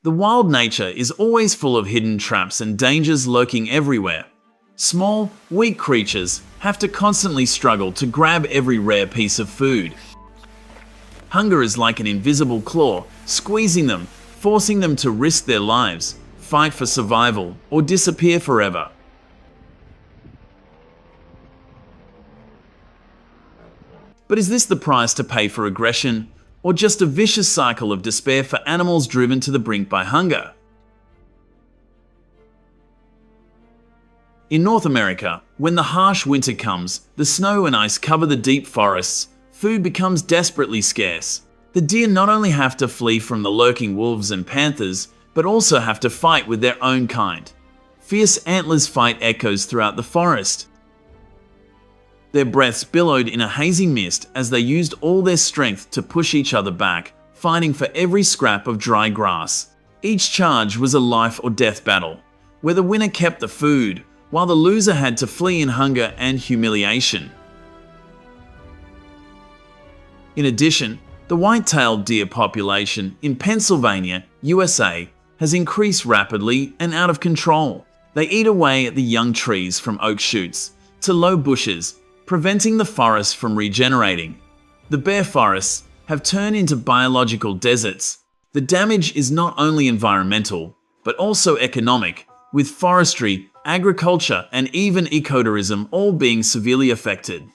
The wild nature is always full of hidden traps and dangers lurking everywhere. Small, weak creatures have to constantly struggle to grab every rare piece of food. Hunger is like an invisible claw, squeezing them, forcing them to risk their lives, fight for survival, or disappear forever. But is this the price to pay for aggression, or just a vicious cycle of despair for animals driven to the brink by hunger? In North America, when the harsh winter comes, the snow and ice cover the deep forests, food becomes desperately scarce. The deer not only have to flee from the lurking wolves and panthers, but also have to fight with their own kind. Fierce antlers fight echoes throughout the forest. Their breaths billowed in a hazy mist as they used all their strength to push each other back, fighting for every scrap of dry grass. Each charge was a life or death battle, where the winner kept the food, while the loser had to flee in hunger and humiliation. In addition, the white-tailed deer population in Pennsylvania, USA, has increased rapidly and out of control. They eat away at the young trees from oak shoots to low bushes, preventing the forest from regenerating. The bear forests have turned into biological deserts. The damage is not only environmental, but also economic, with forestry, agriculture, and even ecotourism all being severely affected.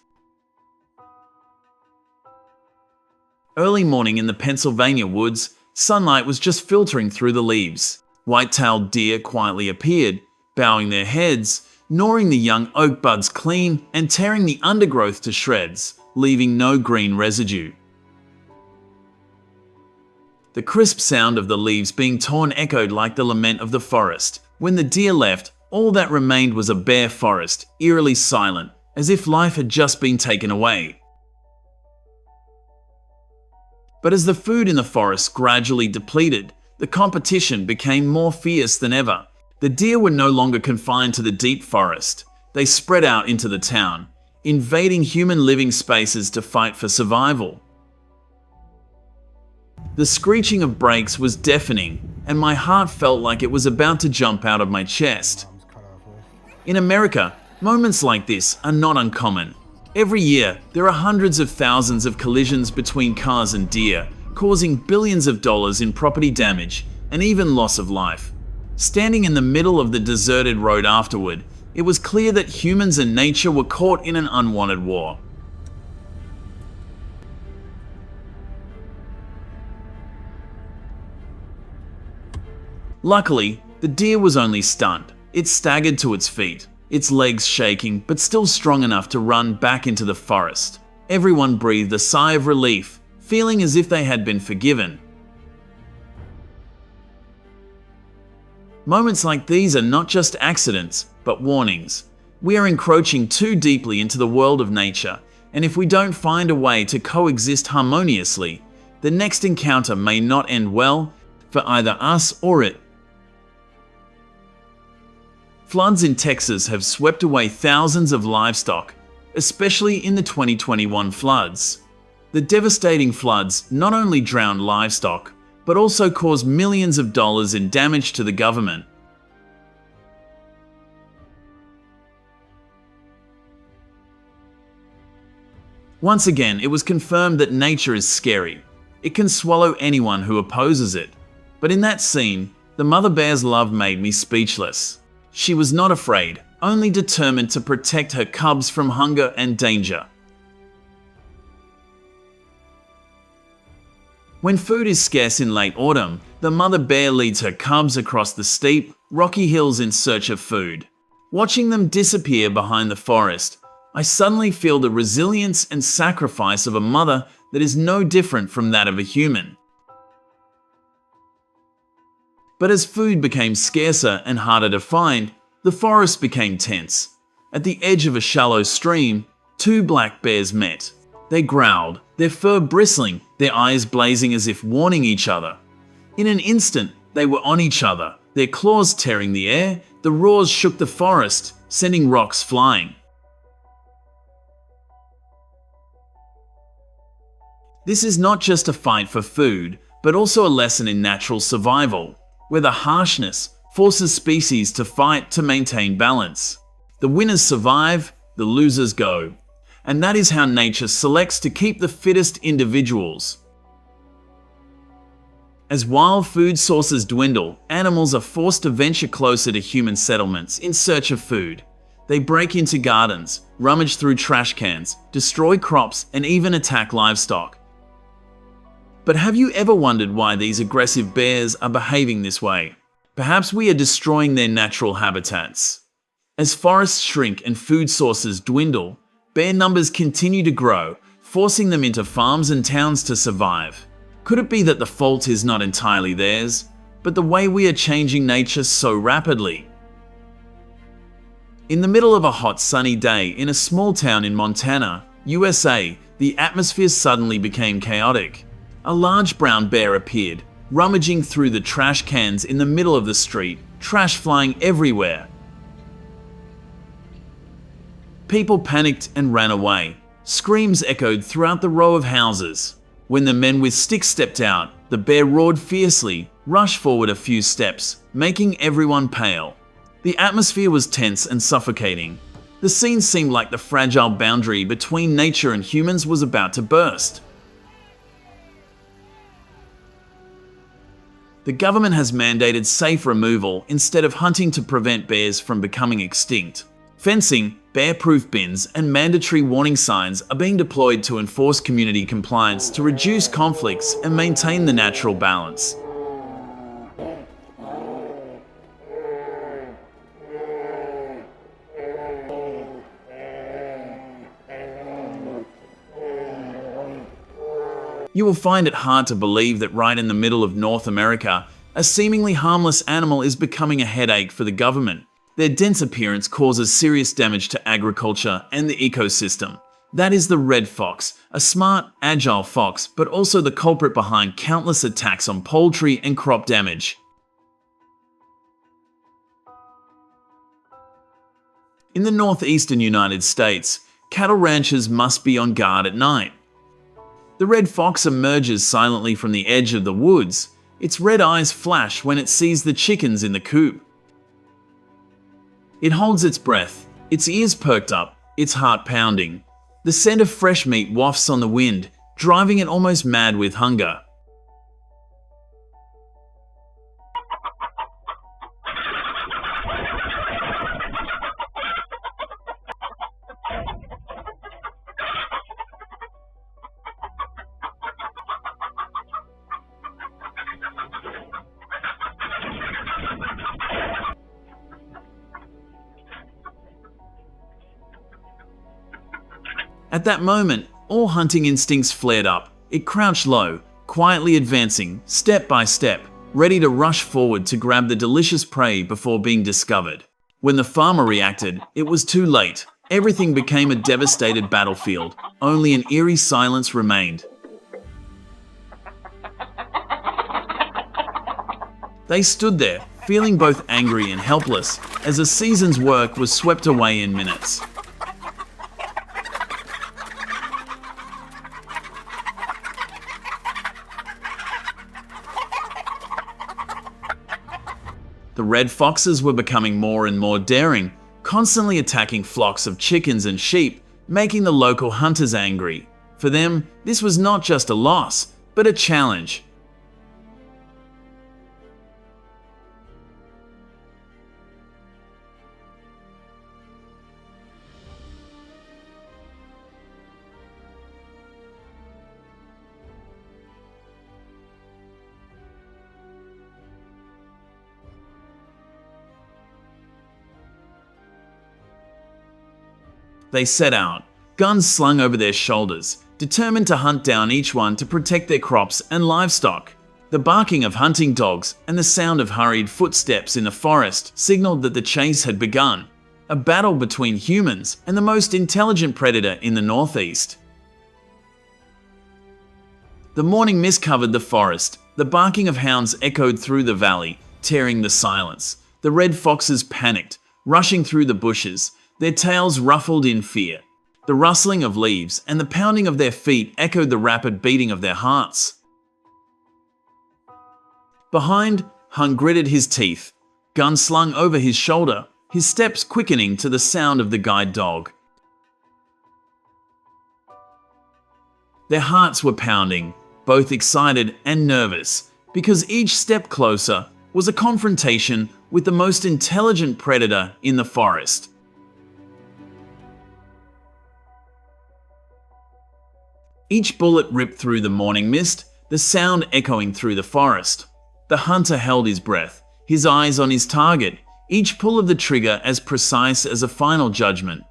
Early morning in the Pennsylvania woods, sunlight was just filtering through the leaves. White-tailed deer quietly appeared, bowing their heads, gnawing the young oak buds clean and tearing the undergrowth to shreds, leaving no green residue. The crisp sound of the leaves being torn echoed like the lament of the forest. When the deer left, all that remained was a bare forest, eerily silent, as if life had just been taken away. But as the food in the forest gradually depleted, the competition became more fierce than ever. The deer were no longer confined to the deep forest. They spread out into the town, invading human living spaces to fight for survival. The screeching of brakes was deafening, and my heart felt like it was about to jump out of my chest. In America, moments like this are not uncommon. Every year, there are hundreds of thousands of collisions between cars and deer, causing billions of dollars in property damage and even loss of life. Standing in the middle of the deserted road afterward, it was clear that humans and nature were caught in an unwanted war. Luckily, the deer was only stunned. It staggered to its feet, its legs shaking but still strong enough to run back into the forest. Everyone breathed a sigh of relief, feeling as if they had been forgiven. Moments like these are not just accidents, but warnings. We are encroaching too deeply into the world of nature, and if we don't find a way to coexist harmoniously, the next encounter may not end well for either us or it. Floods in Texas have swept away thousands of livestock, especially in the 2021 floods. The devastating floods not only drowned livestock, but also caused millions of dollars in damage to the government. Once again, it was confirmed that nature is scary. It can swallow anyone who opposes it. But in that scene, the mother bear's love made me speechless. She was not afraid, only determined to protect her cubs from hunger and danger. When food is scarce in late autumn, the mother bear leads her cubs across the steep, rocky hills in search of food. Watching them disappear behind the forest, I suddenly feel the resilience and sacrifice of a mother that is no different from that of a human. But as food became scarcer and harder to find, the forest became tense. At the edge of a shallow stream, two black bears met. They growled, their fur bristling, their eyes blazing as if warning each other. In an instant, they were on each other, their claws tearing the air. The roars shook the forest, sending rocks flying. This is not just a fight for food, but also a lesson in natural survival, where the harshness forces species to fight to maintain balance. The winners survive, the losers go. And that is how nature selects to keep the fittest individuals. As wild food sources dwindle, animals are forced to venture closer to human settlements in search of food. They break into gardens, rummage through trash cans, destroy crops, and even attack livestock. But have you ever wondered why these aggressive bears are behaving this way? Perhaps we are destroying their natural habitats. As forests shrink and food sources dwindle, bear numbers continue to grow, forcing them into farms and towns to survive. Could it be that the fault is not entirely theirs, but the way we are changing nature so rapidly? In the middle of a hot sunny day in a small town in Montana, USA, the atmosphere suddenly became chaotic. A large brown bear appeared, rummaging through the trash cans in the middle of the street, trash flying everywhere. People panicked and ran away. Screams echoed throughout the row of houses. When the men with sticks stepped out, the bear roared fiercely, rushed forward a few steps, making everyone pale. The atmosphere was tense and suffocating. The scene seemed like the fragile boundary between nature and humans was about to burst. The government has mandated safe removal instead of hunting to prevent bears from becoming extinct. Fencing, bear-proof bins, and mandatory warning signs are being deployed to enforce community compliance to reduce conflicts and maintain the natural balance. You will find it hard to believe that right in the middle of North America, a seemingly harmless animal is becoming a headache for the government. Their dense appearance causes serious damage to agriculture and the ecosystem. That is the red fox, a smart, agile fox, but also the culprit behind countless attacks on poultry and crop damage. In the northeastern United States, cattle ranchers must be on guard at night. The red fox emerges silently from the edge of the woods. Its red eyes flash when it sees the chickens in the coop. It holds its breath, its ears perked up, its heart pounding. The scent of fresh meat wafts on the wind, driving it almost mad with hunger. At that moment, all hunting instincts flared up. It crouched low, quietly advancing, step by step, ready to rush forward to grab the delicious prey before being discovered. When the farmer reacted, it was too late. Everything became a devastated battlefield. Only an eerie silence remained. They stood there, feeling both angry and helpless, as a season's work was swept away in minutes. The red foxes were becoming more and more daring, constantly attacking flocks of chickens and sheep, making the local hunters angry. For them, this was not just a loss, but a challenge. They set out, guns slung over their shoulders, determined to hunt down each one to protect their crops and livestock. The barking of hunting dogs and the sound of hurried footsteps in the forest signaled that the chase had begun, a battle between humans and the most intelligent predator in the Northeast. The morning mist covered the forest. The barking of hounds echoed through the valley, tearing the silence. The red foxes panicked, rushing through the bushes, their tails ruffled in fear. The rustling of leaves and the pounding of their feet echoed the rapid beating of their hearts. Behind, Hung gritted his teeth, gun slung over his shoulder, his steps quickening to the sound of the guide dog. Their hearts were pounding, both excited and nervous, because each step closer was a confrontation with the most intelligent predator in the forest. Each bullet ripped through the morning mist, the sound echoing through the forest. The hunter held his breath, his eyes on his target, each pull of the trigger as precise as a final judgment.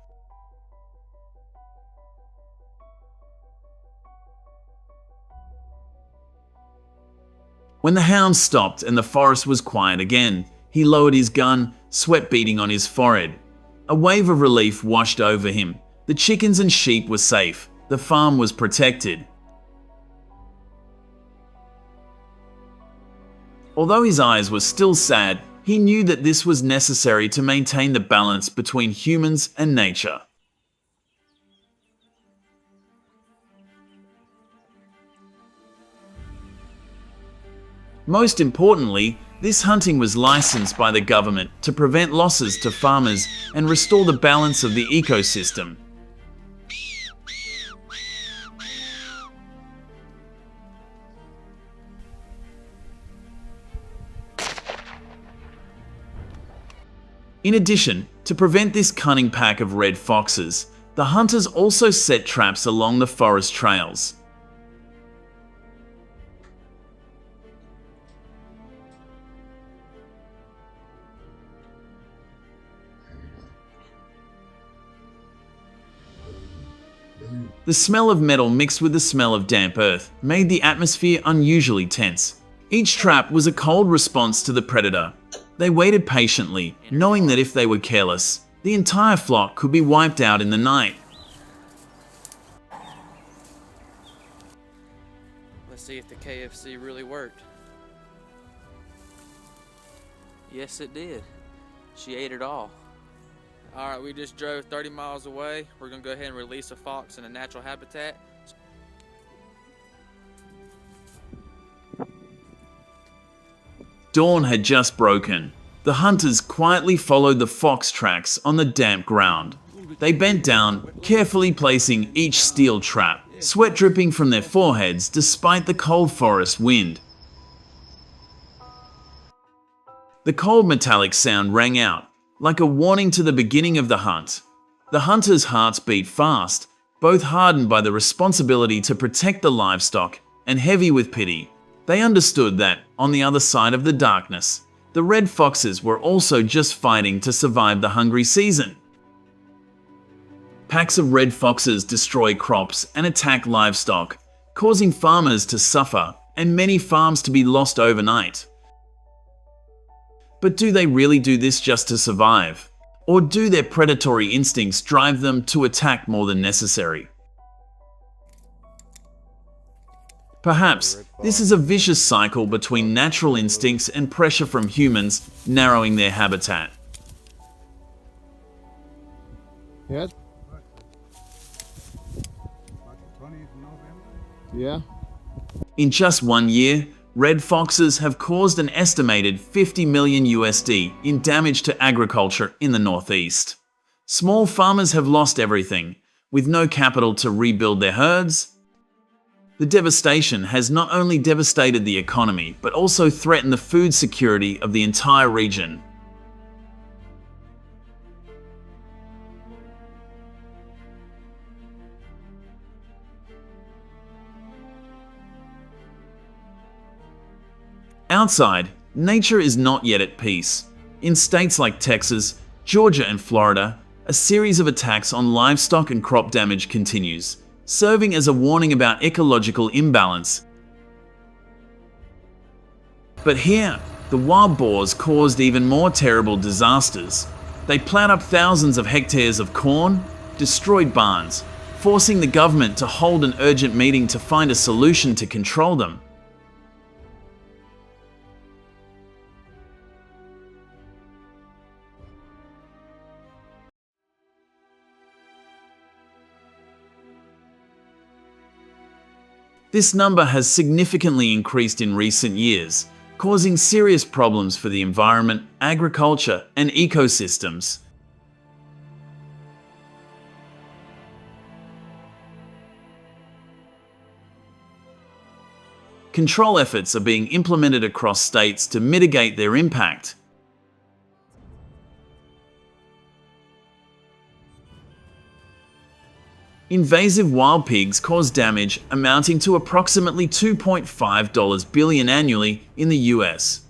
When the hound stopped and the forest was quiet again, he lowered his gun, sweat beading on his forehead. A wave of relief washed over him. The chickens and sheep were safe. The farm was protected. Although his eyes were still sad, he knew that this was necessary to maintain the balance between humans and nature. Most importantly, this hunting was licensed by the government to prevent losses to farmers and restore the balance of the ecosystem. In addition, to prevent this cunning pack of red foxes, the hunters also set traps along the forest trails. The smell of metal mixed with the smell of damp earth made the atmosphere unusually tense. Each trap was a cold response to the predator. They waited patiently, knowing that if they were careless, the entire flock could be wiped out in the night. Let's see if the KFC really worked. Yes, it did. She ate it all. All right, we just drove 30 miles away. We're gonna go ahead and release a fox in a natural habitat. Dawn had just broken. The hunters quietly followed the fox tracks on the damp ground. They bent down, carefully placing each steel trap, sweat dripping from their foreheads despite the cold forest wind. The cold metallic sound rang out, like a warning to the beginning of the hunt. The hunters' hearts beat fast, both hardened by the responsibility to protect the livestock and heavy with pity. They understood that, on the other side of the darkness, the red foxes were also just fighting to survive the hungry season. Packs of red foxes destroy crops and attack livestock, causing farmers to suffer and many farms to be lost overnight. But do they really do this just to survive? Or do their predatory instincts drive them to attack more than necessary? Perhaps this is a vicious cycle between natural instincts and pressure from humans narrowing their habitat. Yes? Yeah. In just 1 year, red foxes have caused an estimated $50 million USD in damage to agriculture in the Northeast. Small farmers have lost everything, with no capital to rebuild their herds. The devastation has not only devastated the economy, but also threatened the food security of the entire region. Outside, nature is not yet at peace. In states like Texas, Georgia, and Florida, a series of attacks on livestock and crop damage continues, serving as a warning about ecological imbalance. But here, the wild boars caused even more terrible disasters. They plowed up thousands of hectares of corn, destroyed barns, forcing the government to hold an urgent meeting to find a solution to control them. This number has significantly increased in recent years, causing serious problems for the environment, agriculture, and ecosystems. Control efforts are being implemented across states to mitigate their impact. Invasive wild pigs cause damage amounting to approximately $2.5 billion annually in the US.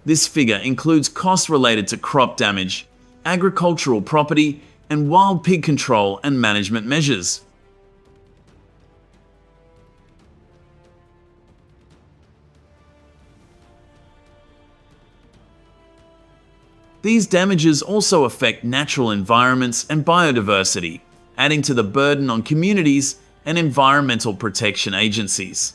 This figure includes costs related to crop damage, agricultural property, and wild pig control and management measures. These damages also affect natural environments and biodiversity, adding to the burden on communities and environmental protection agencies.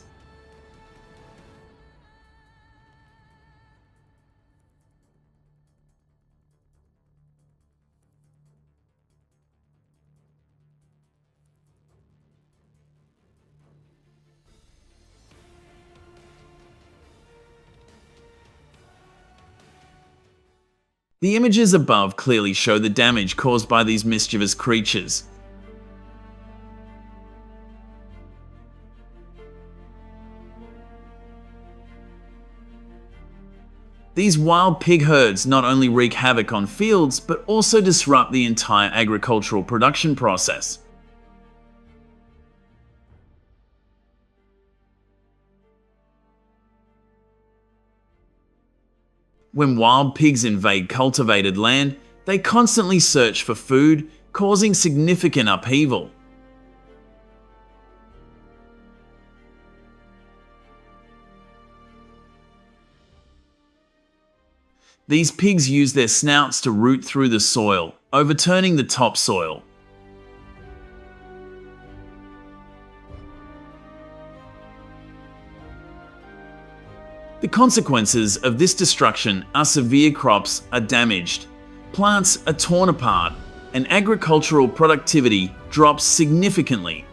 The images above clearly show the damage caused by these mischievous creatures. These wild pig herds not only wreak havoc on fields, but also disrupt the entire agricultural production process. When wild pigs invade cultivated land, they constantly search for food, causing significant upheaval. These pigs use their snouts to root through the soil, overturning the topsoil. The consequences of this destruction are severe. Crops are damaged, plants are torn apart, and agricultural productivity drops significantly.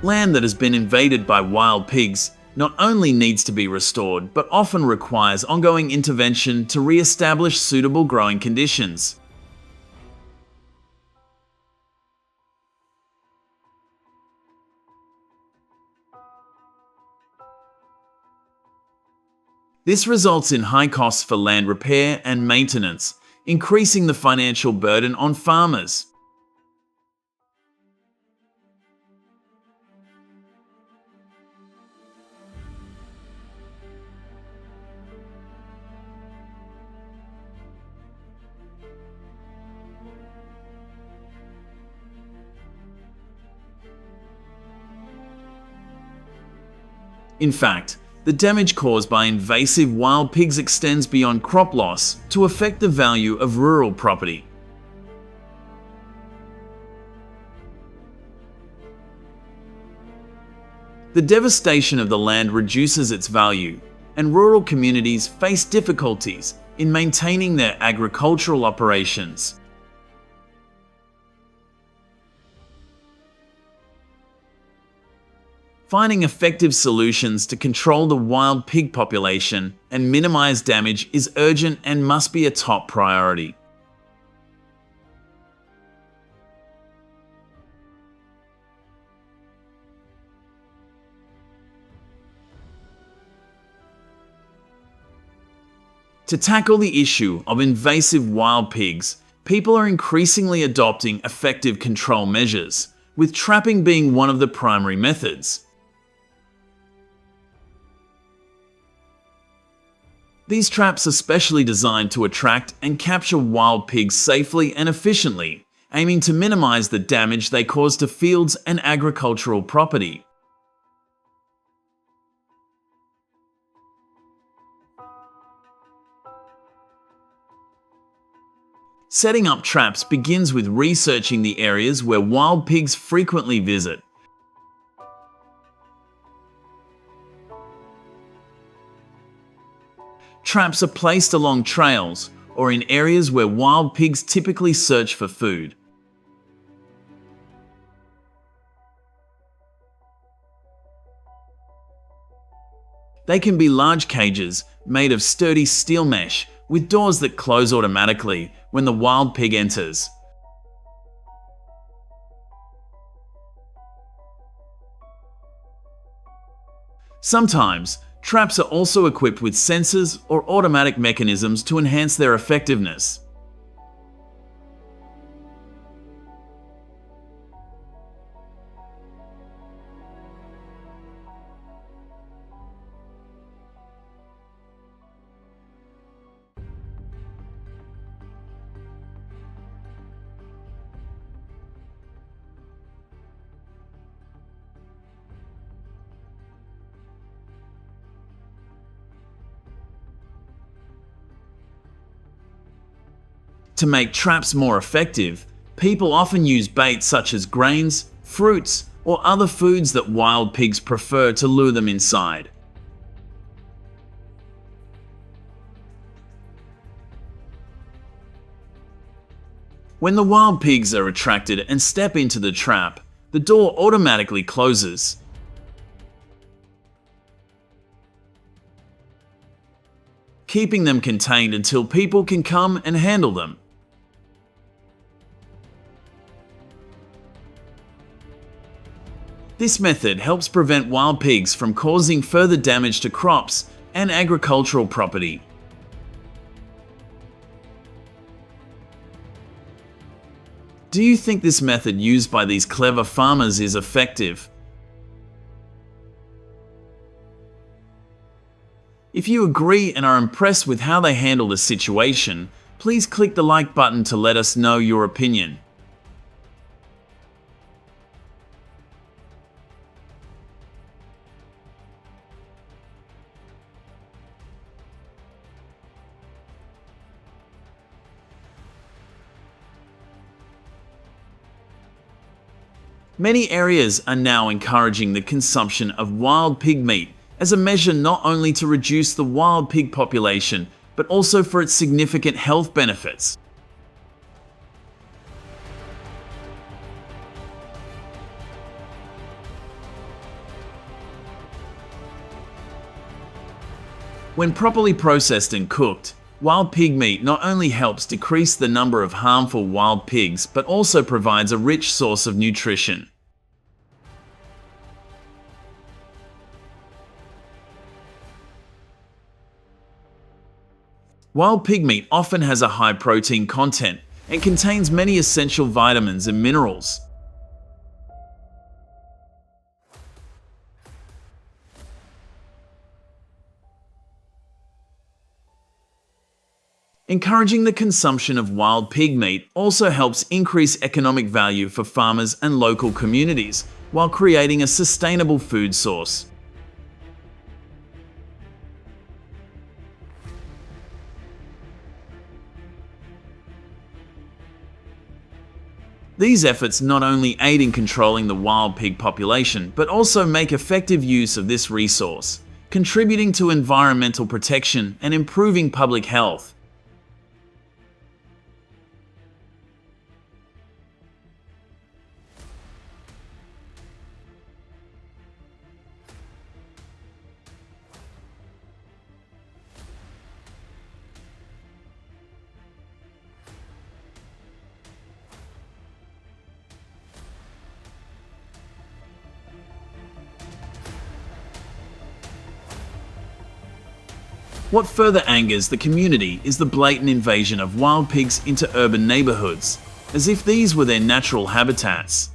Land that has been invaded by wild pigs not only needs to be restored, but often requires ongoing intervention to re-establish suitable growing conditions. This results in high costs for land repair and maintenance, increasing the financial burden on farmers. In fact, the damage caused by invasive wild pigs extends beyond crop loss to affect the value of rural property. The devastation of the land reduces its value, and rural communities face difficulties in maintaining their agricultural operations. Finding effective solutions to control the wild pig population and minimize damage is urgent and must be a top priority. To tackle the issue of invasive wild pigs, people are increasingly adopting effective control measures, with trapping being one of the primary methods. These traps are specially designed to attract and capture wild pigs safely and efficiently, aiming to minimize the damage they cause to fields and agricultural property. Setting up traps begins with researching the areas where wild pigs frequently visit. Traps are placed along trails or in areas where wild pigs typically search for food. They can be large cages made of sturdy steel mesh with doors that close automatically when the wild pig enters. Sometimes, traps are also equipped with sensors or automatic mechanisms to enhance their effectiveness. To make traps more effective, people often use bait such as grains, fruits, or other foods that wild pigs prefer to lure them inside. When the wild pigs are attracted and step into the trap, the door automatically closes. Keeping them contained until people can come and handle them. This method helps prevent wild pigs from causing further damage to crops and agricultural property. Do you think this method used by these clever farmers is effective? If you agree and are impressed with how they handle the situation, please click the like button to let us know your opinion. Many areas are now encouraging the consumption of wild pig meat as a measure not only to reduce the wild pig population, but also for its significant health benefits. When properly processed and cooked, wild pig meat not only helps decrease the number of harmful wild pigs, but also provides a rich source of nutrition. Wild pig meat often has a high protein content and contains many essential vitamins and minerals. Encouraging the consumption of wild pig meat also helps increase economic value for farmers and local communities, while creating a sustainable food source. These efforts not only aid in controlling the wild pig population, but also make effective use of this resource, contributing to environmental protection and improving public health. What further angers the community is the blatant invasion of wild pigs into urban neighborhoods, as if these were their natural habitats.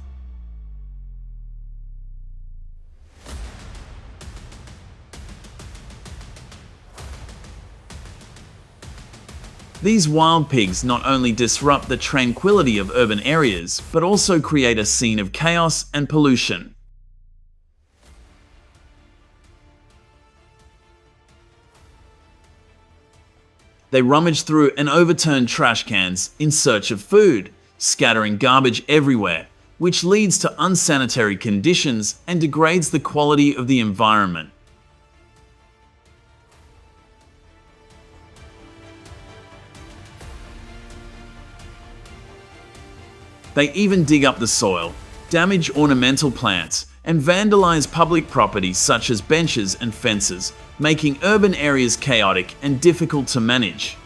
These wild pigs not only disrupt the tranquility of urban areas, but also create a scene of chaos and pollution. They rummage through and overturn trash cans in search of food, scattering garbage everywhere, which leads to unsanitary conditions and degrades the quality of the environment. They even dig up the soil, damage ornamental plants, and vandalize public property such as benches and fences, making urban areas chaotic and difficult to manage.